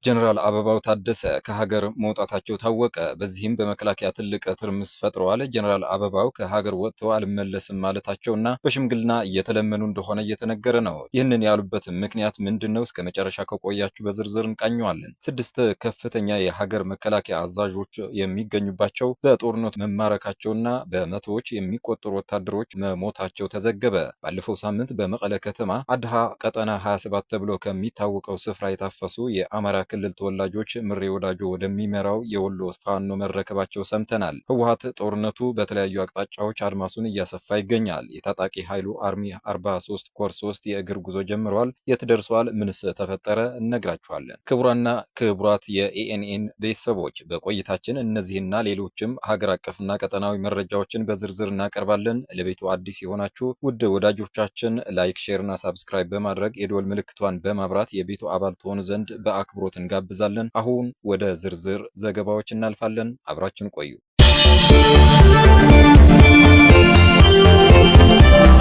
ጀነራል አበባው ታደሰ ከሀገር መውጣታቸው ታወቀ። በዚህም በመከላከያ ትልቅ ትርምስ ፈጥረዋል። ጀነራል አበባው ከሀገር ወጥተው አልመለስም ማለታቸውና በሽምግልና እየተለመኑ እንደሆነ እየተነገረ ነው። ይህንን ያሉበት ምክንያት ምንድነው? እስከ መጨረሻ ከቆያችሁ በዝርዝር እንቃኘዋለን። 6 ከፍተኛ የሀገር መከላከያ አዛዦች የሚገኙባቸው በጦርነት መማረካቸውና በመቶዎች የሚቆጠሩ ወታደሮች መሞታቸው ተዘገበ። ባለፈው ሳምንት በመቀለ ከተማ አድሃ ቀጠና 27 ተብሎ ከሚታወቀው ስፍራ የታፈሱ የአማራ ክልል ተወላጆች ምሬ ወዳጆ ወደሚመራው የወሎ ፋኖ መረከባቸው ሰምተናል። ህወሓት ጦርነቱ በተለያዩ አቅጣጫዎች አድማሱን እያሰፋ ይገኛል። የታጣቂ ኃይሉ አርሚ 43 ኮር 3 የእግር ጉዞ ጀምረዋል። የት ደርሷል? ምንስ ተፈጠረ? እነግራችኋለን። ክቡራና ክቡራት የኤኤንኤን ቤተሰቦች በቆይታችን እነዚህና ሌሎችም ሀገር አቀፍና ቀጠናዊ መረጃዎችን በዝርዝር እናቀርባለን። ለቤቱ አዲስ የሆናችሁ ውድ ወዳጆቻችን ላይክ፣ ሼር እና ሳብስክራይብ በማድረግ የደወል ምልክቷን በማብራት የቤቱ አባል ትሆኑ ዘንድ በአክብሮት እንጋብዛለን። አሁን ወደ ዝርዝር ዘገባዎች እናልፋለን። አብራችን ቆዩ።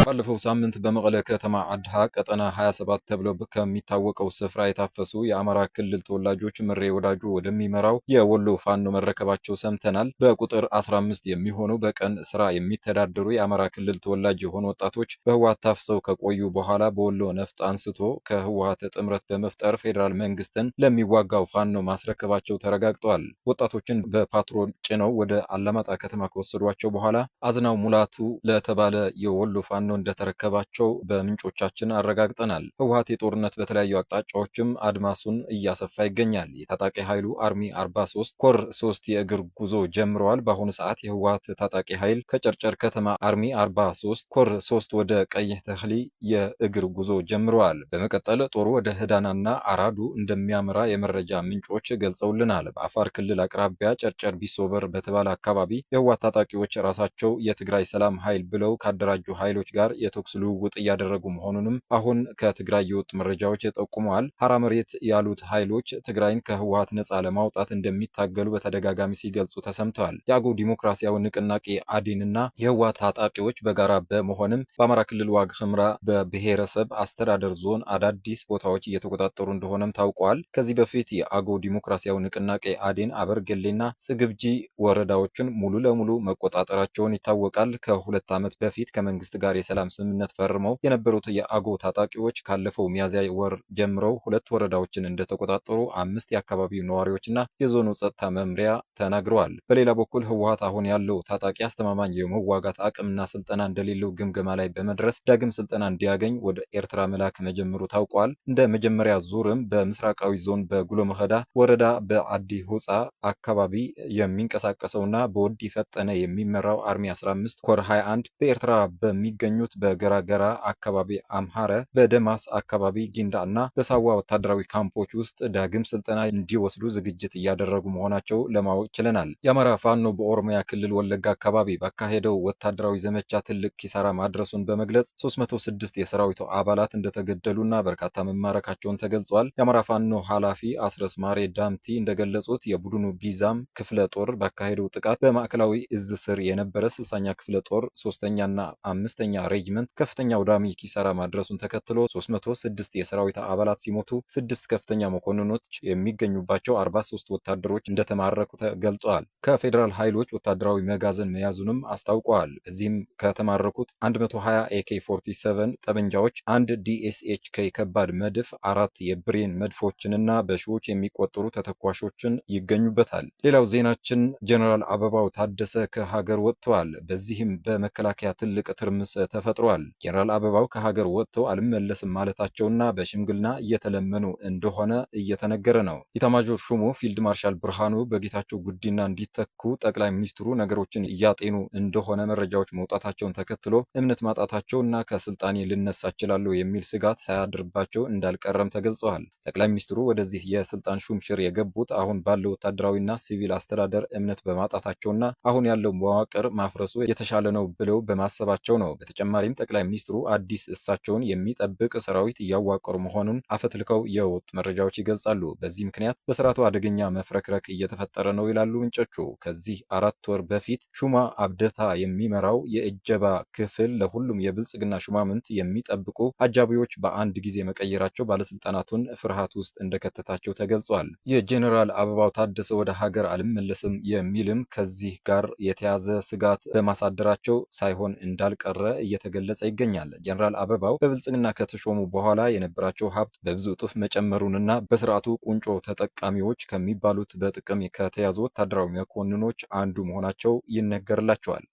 ባለፈው ሳምንት በመቀለ ከተማ አድሃ ቀጠና 27 ተብሎ ከሚታወቀው ስፍራ የታፈሱ የአማራ ክልል ተወላጆች ምሬ ወዳጆ ወደሚመራው የወሎ ፋኖ መረከባቸው ሰምተናል። በቁጥር 15 የሚሆኑ በቀን ስራ የሚተዳደሩ የአማራ ክልል ተወላጅ የሆኑ ወጣቶች በህወሓት ታፍሰው ከቆዩ በኋላ በወሎ ነፍጥ አንስቶ ከህወሓት ጥምረት በመፍጠር ፌዴራል መንግስትን ለሚዋጋው ፋኖ ማስረከባቸው ተረጋግጧል። ወጣቶችን በፓትሮል ጭነው ወደ አላማጣ ከተማ ከወሰዷቸው በኋላ አዝናው ሙላቱ ለተባለ የወሎ ፋኖ እንደተረከባቸው በምንጮቻችን አረጋግጠናል። ህወሓት የጦርነት በተለያዩ አቅጣጫዎችም አድማሱን እያሰፋ ይገኛል። የታጣቂ ኃይሉ አርሚ 43 ኮር 3 የእግር ጉዞ ጀምረዋል። በአሁኑ ሰዓት የህወሓት ታጣቂ ኃይል ከጨርጨር ከተማ አርሚ 43 ኮር 3 ወደ ቀይ ተክሊ የእግር ጉዞ ጀምረዋል። በመቀጠል ጦሩ ወደ ህዳናና አራዱ እንደሚያመራ የመረጃ ምንጮች ገልጸውልናል። በአፋር ክልል አቅራቢያ ጨርጨር ቢሶበር በተባለ አካባቢ የህወሓት ታጣቂዎች ራሳቸው የትግራይ ሰላም ኃይል ብለው ካደራጁ ኃይሎች ጋር የተኩስ ልውውጥ እያደረጉ መሆኑንም አሁን ከትግራይ የወጡ መረጃዎች ጠቁመዋል። ሐራ መሬት ያሉት ኃይሎች ትግራይን ከህወሓት ነፃ ለማውጣት እንደሚታገሉ በተደጋጋሚ ሲገልጹ ተሰምተዋል። የአገው ዲሞክራሲያዊ ንቅናቄ አዲንና የህወሓት ታጣቂዎች በጋራ በመሆንም በአማራ ክልል ዋግ ኽምራ በብሔረሰብ አስተዳደር ዞን አዳዲስ ቦታዎች እየተቆጣጠሩ እንደሆነም ታውቋል። ከዚህ በፊት የአገው ዲሞክራሲያዊ ንቅናቄ አዲን አበርገሌና ጽግብጂ ወረዳዎችን ሙሉ ለሙሉ መቆጣጠራቸውን ይታወቃል። ከሁለት ዓመት በፊት ከመንግስት ጋር የሰላም ስምምነት ፈርመው የነበሩት የአገው ታጣቂዎች ካለፈው ሚያዝያ ወር ጀምረው 2 ወረዳዎችን እንደተቆጣጠሩ 5 የአካባቢው ነዋሪዎችና የዞኑ ጸጥታ መምሪያ ተናግረዋል። በሌላ በኩል ህወሓት አሁን ያለው ታጣቂ አስተማማኝ የመዋጋት አቅምና ስልጠና እንደሌለው ግምገማ ላይ በመድረስ ዳግም ስልጠና እንዲያገኝ ወደ ኤርትራ መላክ መጀመሩ ታውቋል። እንደ መጀመሪያ ዙርም በምስራቃዊ ዞን በጉሎ መኸዳ ወረዳ በአዲ ሆፃ አካባቢ የሚንቀሳቀሰውና በወዲ ፈጠነ የሚመራው አርሚ 15 ኮር 21 በኤርትራ በሚገኙት በገራገራ አካባቢ አምሃረ፣ በደማስ አካባቢ ጊንዳ እና በሳዋ ወታደራዊ ካምፖች ውስጥ ዳግም ስልጠና እንዲወስዱ ዝግጅት እያደረጉ መሆናቸው ለማወቅ ችለናል። የአማራ ፋኖ በኦሮሚያ ክልል ወለጋ አካባቢ ባካሄደው ወታደራዊ ዘመቻ ትልቅ ኪሳራ ማድረሱን በመግለጽ 306 የሰራዊቱ አባላት እንደተገደሉና በርካታ መማረካቸውን ተገልጿል። የአማራ ፋኖ ኃላፊ አስረስ ማሬ ዳምቲ እንደገለጹት የቡድኑ ቢዛም ክፍለ ጦር ባካሄደው ጥቃት በማዕከላዊ እዝ ስር የነበረ 60ኛ ክፍለ ጦር 3ኛና 5ኛ ሬጅመንት ከፍተኛ አውዳሚ ኪሳራ ማድረሱን ተከትሎ 306 የሰራዊት አባላት ሲሞቱ 6 ከፍተኛ መኮንኖች የሚገኙባቸው 43 ወታደሮች እንደተማረኩ ተገልጿል። ከፌዴራል ኃይሎች ወታደራዊ መጋዘን መያዙንም አስታውቀዋል። በዚህም ከተማረኩት 120 AK47 ጠመንጃዎች፣ 1 DSHK ከባድ መድፍ፣ 4 የብሬን መድፎችንና በሺዎች የሚቆጠሩ ተተኳሾችን ይገኙበታል። ሌላው ዜናችን ጀነራል አበባው ታደሰ ከሀገር ወጥተዋል። በዚህም በመከላከያ ትልቅ ትርምስ ተፈጥሯል። ጀነራል አበባው ከሀገር ወጥተው አልመለስም ማለታቸውና በሽምግልና እየተለመኑ እንደሆነ እየተነገረ ነው። ኢታማዦር ሹሙ ፊልድ ማርሻል ብርሃኑ በጌታቸው ጉዲና እንዲተኩ ጠቅላይ ሚኒስትሩ ነገሮችን እያጤኑ እንደሆነ መረጃዎች መውጣታቸውን ተከትሎ እምነት ማጣታቸውና ከስልጣኔ ልነሳ እችላለሁ የሚል ስጋት ሳያድርባቸው እንዳልቀረም ተገልጸዋል። ጠቅላይ ሚኒስትሩ ወደዚህ የስልጣን ሹምሽር የገቡት አሁን ባለው ወታደራዊና ሲቪል አስተዳደር እምነት በማጣታቸውና አሁን ያለው መዋቅር ማፍረሱ የተሻለ ነው ብለው በማሰባቸው ነው። በተጨማሪ በተጨማሪም ጠቅላይ ሚኒስትሩ አዲስ እሳቸውን የሚጠብቅ ሰራዊት እያዋቀሩ መሆኑን አፈትልከው የወጡ መረጃዎች ይገልጻሉ። በዚህ ምክንያት በስርዓቱ አደገኛ መፍረክረክ እየተፈጠረ ነው ይላሉ ምንጮቹ። ከዚህ 4 ወር በፊት ሹማ አብደታ የሚመራው የእጀባ ክፍል ለሁሉም የብልጽግና ሹማምንት የሚጠብቁ አጃቢዎች በአንድ ጊዜ መቀየራቸው ባለስልጣናቱን ፍርሃት ውስጥ እንደከተታቸው ተገልጿል። የጄኔራል አበባው ታደሰ ወደ ሀገር አልመለስም የሚልም ከዚህ ጋር የተያዘ ስጋት በማሳደራቸው ሳይሆን እንዳልቀረ እየተገለጸ ይገኛል። ጄኔራል አበባው በብልጽግና ከተሾሙ በኋላ የነበራቸው ሀብት በብዙ እጥፍ መጨመሩንና በስርዓቱ ቁንጮ ተጠቃሚዎች ከሚባሉት በጥቅም ከተያዙ ወታደራዊ መኮንኖች አንዱ መሆናቸው ይነገርላቸዋል።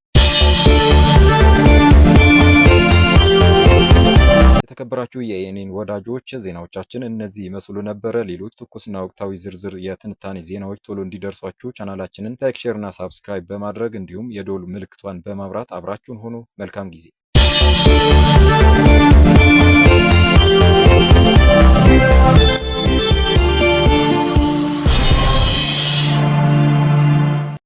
የተከበራችሁ የኤኤንኤን ወዳጆች ዜናዎቻችን እነዚህ ይመስሉ ነበረ። ሌሎች ትኩስና ወቅታዊ ዝርዝር የትንታኔ ዜናዎች ቶሎ እንዲደርሷችሁ ቻናላችንን ላይክ፣ ሼር እና ሳብስክራይብ በማድረግ እንዲሁም የደወል ምልክቷን በማብራት አብራችሁን ሁኑ። መልካም ጊዜ